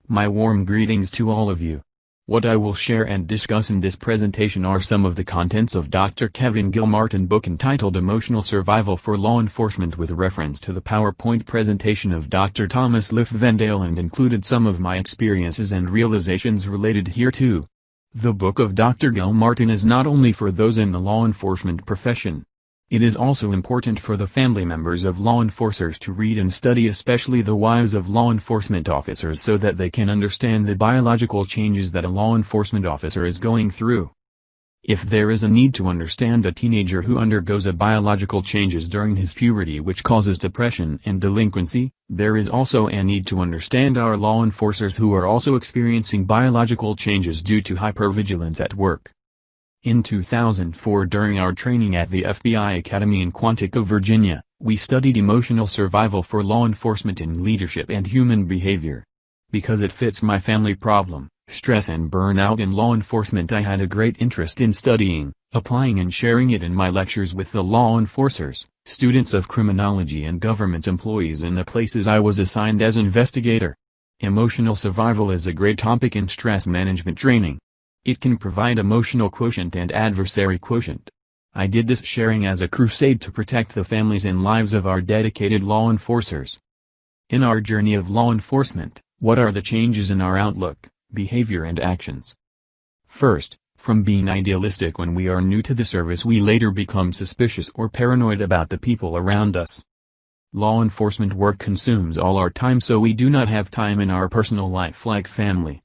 My warm greetings to all of you. What I will share and discuss in this presentation are some of the contents of Dr. Kevin Gilmartin book entitled Emotional Survival for Law Enforcement with reference to the PowerPoint presentation of Dr. Thomas Liffvendale and included some of my experiences and realizations related hereto. The book of Dr. Gilmartin is not only for those in the law enforcement profession. It is also important for the family members of law enforcers to read and study, especially the wives of law enforcement officers, so that they can understand the biological changes that a law enforcement officer is going through. If there is a need to understand a teenager who undergoes a biological changes during his puberty which causes depression and delinquency, there is also a need to understand our law enforcers who are also experiencing biological changes due to hypervigilance at work. In 2004, during our training at the FBI Academy in Quantico, Virginia, we studied emotional survival for law enforcement in leadership and human behavior. Because it fits my family problem, stress and burnout in law enforcement, I had a great interest in studying, applying and sharing it in my lectures with the law enforcers, students of criminology and government employees in the places I was assigned as investigator. Emotional survival is a great topic in stress management training. It can provide emotional quotient and adversary quotient. I did this sharing as a crusade to protect the families and lives of our dedicated law enforcers. In our journey of law enforcement, what are the changes in our outlook, behavior and actions? First, from being idealistic when we are new to the service, we later become suspicious or paranoid about the people around us. Law enforcement work consumes all our time, so we do not have time in our personal life like family.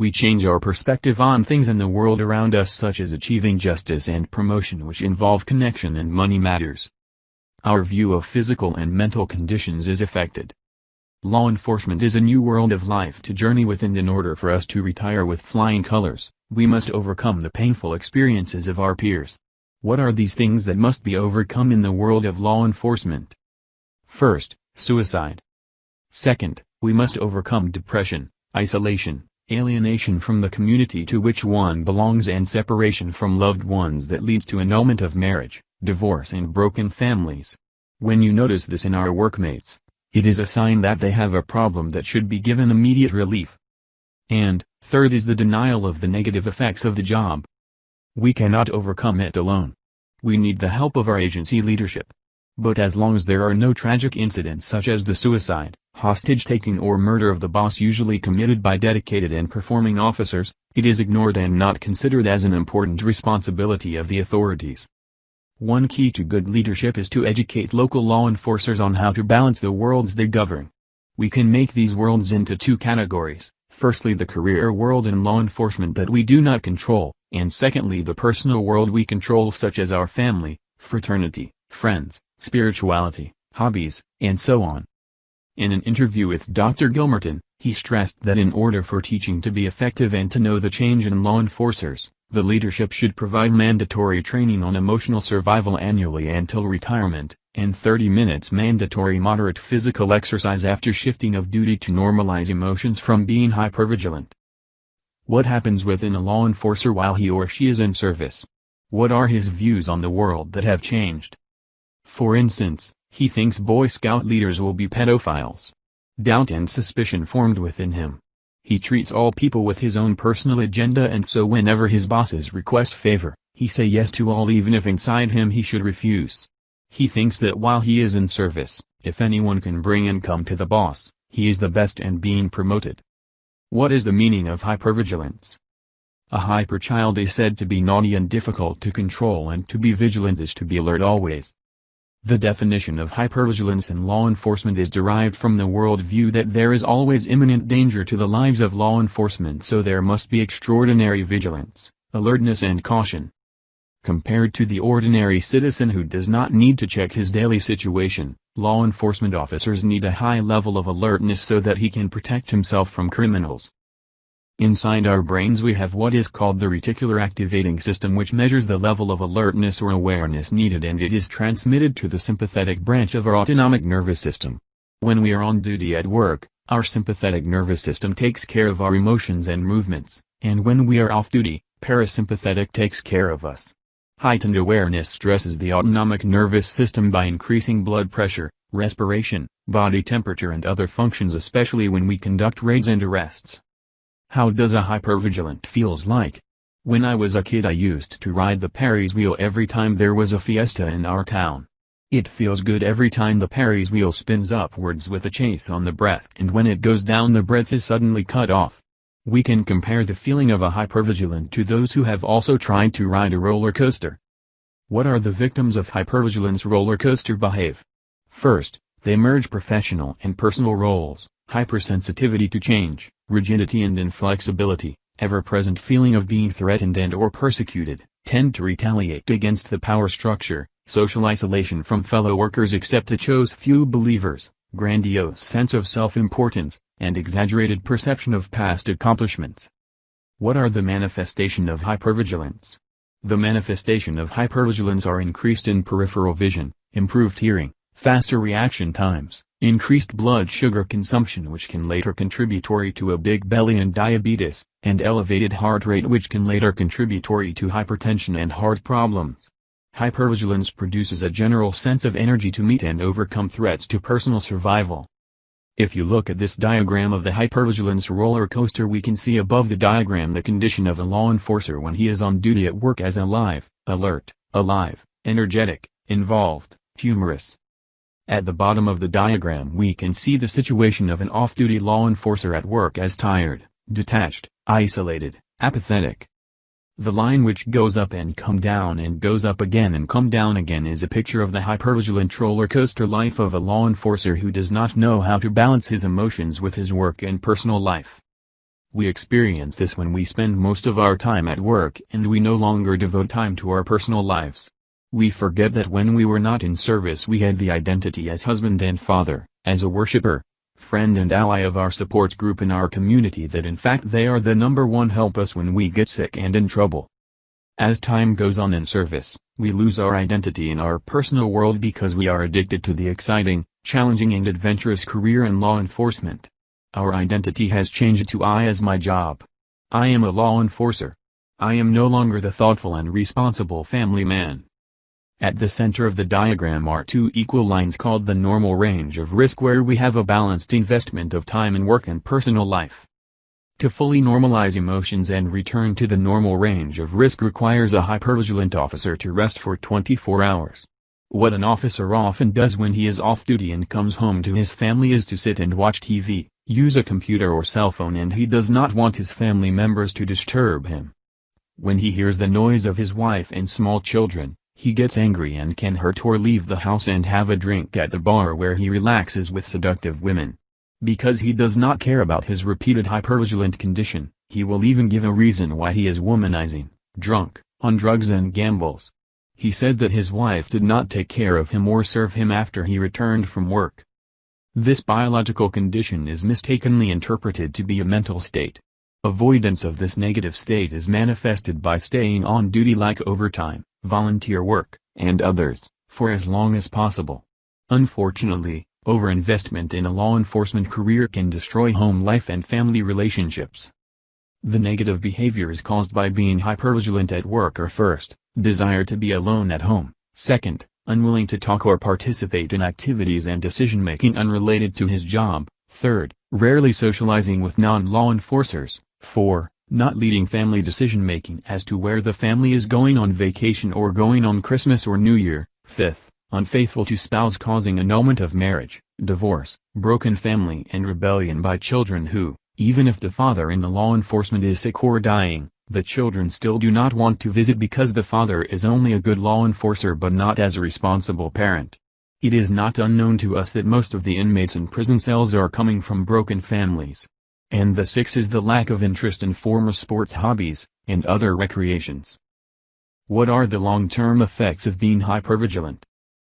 We change our perspective on things in the world around us, such as achieving justice and promotion, which involve connection and money matters. Our view of physical and mental conditions is affected. Law enforcement is a new world of life to journey within. In order for us to retire with flying colors, we must overcome the painful experiences of our peers. What are these things that must be overcome in the world of law enforcement? First, suicide. Second, we must overcome depression, isolation, alienation from the community to which one belongs, and separation from loved ones that leads to annulment of marriage, divorce and broken families. When you notice this in our workmates, it is a sign that they have a problem that should be given immediate relief. And, third is the denial of the negative effects of the job. We cannot overcome it alone. We need the help of our agency leadership. But as long as there are no tragic incidents such as the suicide, hostage-taking or murder of the boss usually committed by dedicated and performing officers, it is ignored and not considered as an important responsibility of the authorities. One key to good leadership is to educate local law enforcers on how to balance the worlds they govern. We can make these worlds into two categories: firstly the career world in law enforcement that we do not control, and secondly the personal world we control, such as our family, fraternity, friends, spirituality, hobbies, and so on. In an interview with Dr. Gilmartin, he stressed that in order for teaching to be effective and to know the change in law enforcers, the leadership should provide mandatory training on emotional survival annually until retirement, and 30 minutes mandatory moderate physical exercise after shifting of duty to normalize emotions from being hypervigilant. What happens within a law enforcer while he or she is in service? What are his views on the world that have changed? For instance, he thinks Boy Scout leaders will be pedophiles. Doubt and suspicion formed within him. He treats all people with his own personal agenda, and so whenever his bosses request favor, he say yes to all, even if inside him he should refuse. He thinks that while he is in service, if anyone can bring income to the boss, he is the best and being promoted. What is the meaning of hypervigilance? A hyperchild is said to be naughty and difficult to control, and to be vigilant is to be alert always. The definition of hypervigilance in law enforcement is derived from the world view that there is always imminent danger to the lives of law enforcement, so there must be extraordinary vigilance, alertness and caution. Compared to the ordinary citizen who does not need to check his daily situation, law enforcement officers need a high level of alertness so that he can protect himself from criminals. Inside our brains we have what is called the reticular activating system, which measures the level of alertness or awareness needed, and it is transmitted to the sympathetic branch of our autonomic nervous system. When we are on duty at work, our sympathetic nervous system takes care of our emotions and movements, and when we are off duty, parasympathetic takes care of us. Heightened awareness stresses the autonomic nervous system by increasing blood pressure, respiration, body temperature and other functions, especially when we conduct raids and arrests. How does a hypervigilant feels like? When I was a kid I used to ride the Perry's wheel every time there was a fiesta in our town. It feels good every time the Perry's wheel spins upwards with a chase on the breath, and when it goes down the breath is suddenly cut off. We can compare the feeling of a hypervigilant to those who have also tried to ride a roller coaster. What are the victims of hypervigilance roller coaster behave? First, they merge professional and personal roles, hypersensitivity to change, rigidity and inflexibility, ever-present feeling of being threatened and or persecuted, tend to retaliate against the power structure, social isolation from fellow workers except to chose few believers, grandiose sense of self-importance, and exaggerated perception of past accomplishments. What are the manifestation of hypervigilance? The manifestation of hypervigilance are increased in peripheral vision, improved hearing, faster reaction times, increased blood sugar consumption which can later contributory to a big belly and diabetes, and elevated heart rate which can later contributory to hypertension and heart problems. Hypervigilance produces a general sense of energy to meet and overcome threats to personal survival. If you look at this diagram of the hypervigilance roller coaster, we can see above the diagram the condition of a law enforcer when he is on duty at work as alive, alert, alive, energetic, involved, humorous. At the bottom of the diagram we can see the situation of an off-duty law enforcer at work as tired, detached, isolated, apathetic. The line which goes up and come down and goes up again and come down again is a picture of the hypervigilant roller coaster life of a law enforcer who does not know how to balance his emotions with his work and personal life. We experience this when we spend most of our time at work and we no longer devote time to our personal lives. We forget that when we were not in service we had the identity as husband and father, as a worshipper, friend and ally of our support group in our community, that in fact they are the number one help us when we get sick and in trouble. As time goes on in service, we lose our identity in our personal world because we are addicted to the exciting, challenging and adventurous career in law enforcement. Our identity has changed to I as my job. I am a law enforcer. I am no longer the thoughtful and responsible family man. At the center of the diagram are two equal lines called the normal range of risk, where we have a balanced investment of time in work and personal life. To fully normalize emotions and return to the normal range of risk requires a hypervigilant officer to rest for 24 hours. What an officer often does when he is off duty and comes home to his family is to sit and watch TV, use a computer or cell phone, and he does not want his family members to disturb him. When he hears the noise of his wife and small children, he gets angry and can hurt or leave the house and have a drink at the bar where he relaxes with seductive women. Because he does not care about his repeated hypervigilant condition, he will even give a reason why he is womanizing, drunk, on drugs and gambles. He said that his wife did not take care of him or serve him after he returned from work. This biological condition is mistakenly interpreted to be a mental state. Avoidance of this negative state is manifested by staying on duty like overtime, volunteer work, and others, for as long as possible. Unfortunately, overinvestment in a law enforcement career can destroy home life and family relationships. The negative behaviors caused by being hypervigilant at work are: first, desire to be alone at home; second, unwilling to talk or participate in activities and decision-making unrelated to his job; third, rarely socializing with non-law enforcers; 4. Not leading family decision-making as to where the family is going on vacation or going on Christmas or New Year; 5th, unfaithful to spouse, causing annulment of marriage, divorce, broken family and rebellion by children who, even if the father in the law enforcement is sick or dying, the children still do not want to visit because the father is only a good law enforcer but not as a responsible parent. It is not unknown to us that most of the inmates in prison cells are coming from broken families. And the 6th is the lack of interest in former sports hobbies, and other recreations. What are the long-term effects of being hypervigilant?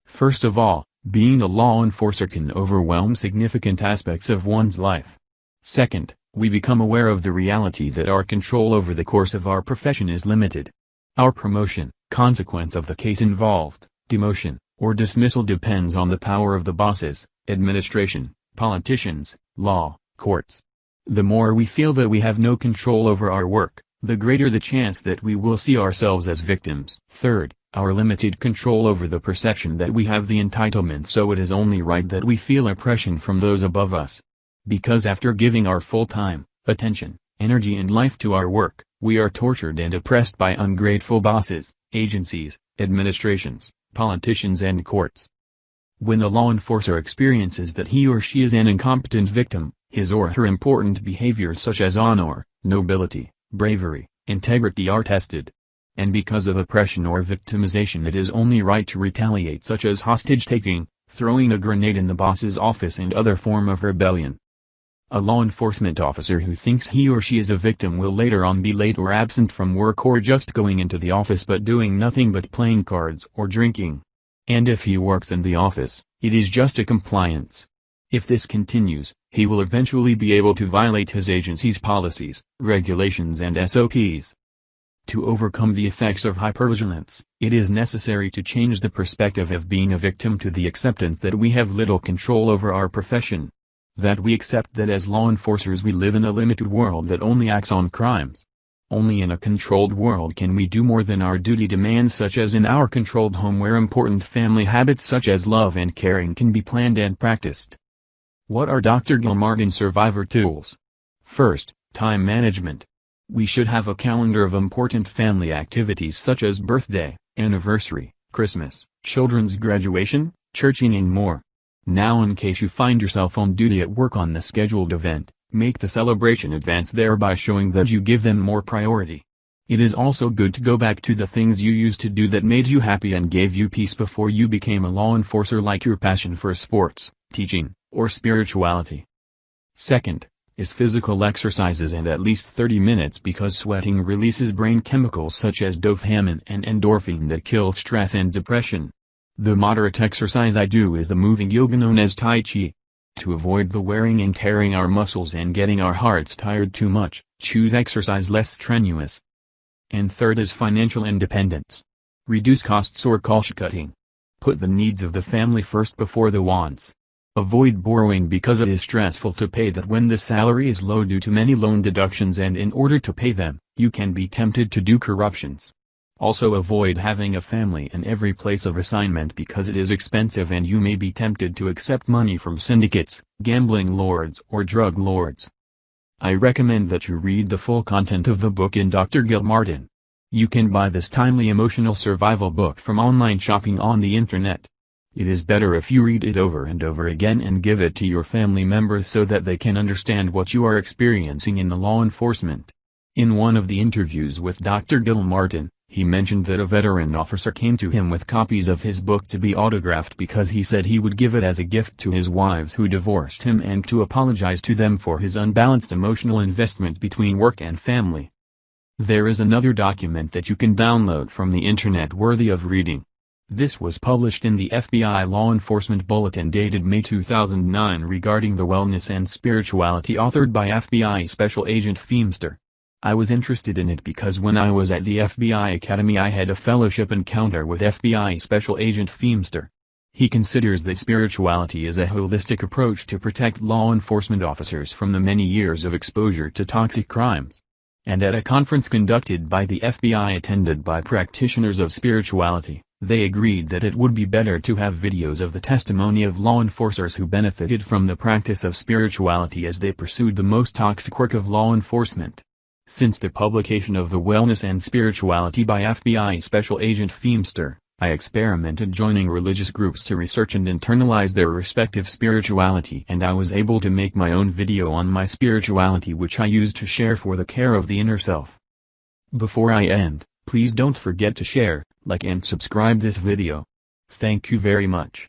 First of all, being a law enforcer can overwhelm significant aspects of one's life. Second, we become aware of the reality that our control over the course of our profession is limited. Our promotion, consequence of the case involved, demotion, or dismissal depends on the power of the bosses, administration, politicians, law, courts. The more we feel that we have no control over our work, the greater the chance that we will see ourselves as victims. Third, our limited control over the perception that we have the entitlement, so it is only right that we feel oppression from those above us. Because after giving our full time, attention, energy and life to our work, we are tortured and oppressed by ungrateful bosses, agencies, administrations, politicians and courts. When a law enforcer experiences that he or she is an incompetent victim, his or her important behaviors such as honor, nobility, bravery, integrity are tested. And because of oppression or victimization, it is only right to retaliate, such as hostage-taking, throwing a grenade in the boss's office and other form of rebellion. A law enforcement officer who thinks he or she is a victim will later on be late or absent from work or just going into the office but doing nothing but playing cards or drinking. And if he works in the office, it is just a compliance. If this continues, he will eventually be able to violate his agency's policies, regulations and SOPs. To overcome the effects of hypervigilance, it is necessary to change the perspective of being a victim to the acceptance that we have little control over our profession. That we accept that as law enforcers we live in a limited world that only acts on crimes. Only in a controlled world can we do more than our duty demands, such as in our controlled home where important family habits such as love and caring can be planned and practiced. What are Dr. Gilmartin's survivor tools? First, time management. We should have a calendar of important family activities such as birthday, anniversary, Christmas, children's graduation, churching and more. Now in case you find yourself on duty at work on the scheduled event, make the celebration advance, thereby showing that you give them more priority. It is also good to go back to the things you used to do that made you happy and gave you peace before you became a law enforcer, like your passion for sports, teaching, or spirituality. Second, is physical exercises, and at least 30 minutes, because sweating releases brain chemicals such as dopamine and endorphin that kill stress and depression. The moderate exercise I do is the moving yoga known as Tai Chi. To avoid the wearing and tearing our muscles and getting our hearts tired too much, choose exercise less strenuous. And third is financial independence. Reduce costs or cost cutting. Put the needs of the family first before the wants. Avoid borrowing because it is stressful to pay that when the salary is low due to many loan deductions, and in order to pay them, you can be tempted to do corruptions. Also avoid having a family in every place of assignment because it is expensive and you may be tempted to accept money from syndicates, gambling lords or drug lords. I recommend that you read the full content of the book in Dr. Gilmartin. You can buy this timely emotional survival book from online shopping on the internet. It is better if you read it over and over again and give it to your family members so that they can understand what you are experiencing in the law enforcement. In one of the interviews with Dr. Gilmartin, he mentioned that a veteran officer came to him with copies of his book to be autographed because he said he would give it as a gift to his wives who divorced him and to apologize to them for his unbalanced emotional investment between work and family. There is another document that you can download from the internet worthy of reading. This was published in the FBI Law Enforcement Bulletin dated May 2009 regarding the wellness and spirituality, authored by FBI Special Agent Feemster. I was interested in it because when I was at the FBI Academy I had a fellowship encounter with FBI Special Agent Feemster. He considers that spirituality is a holistic approach to protect law enforcement officers from the many years of exposure to toxic crimes. And at a conference conducted by the FBI attended by practitioners of spirituality, they agreed that it would be better to have videos of the testimony of law enforcers who benefited from the practice of spirituality as they pursued the most toxic work of law enforcement. Since the publication of The Wellness and Spirituality by FBI Special Agent Feemster, I experimented joining religious groups to research and internalize their respective spirituality, and I was able to make my own video on my spirituality which I used to share for the care of the inner self. Before I end, please don't forget to share, like and subscribe this video. Thank you very much.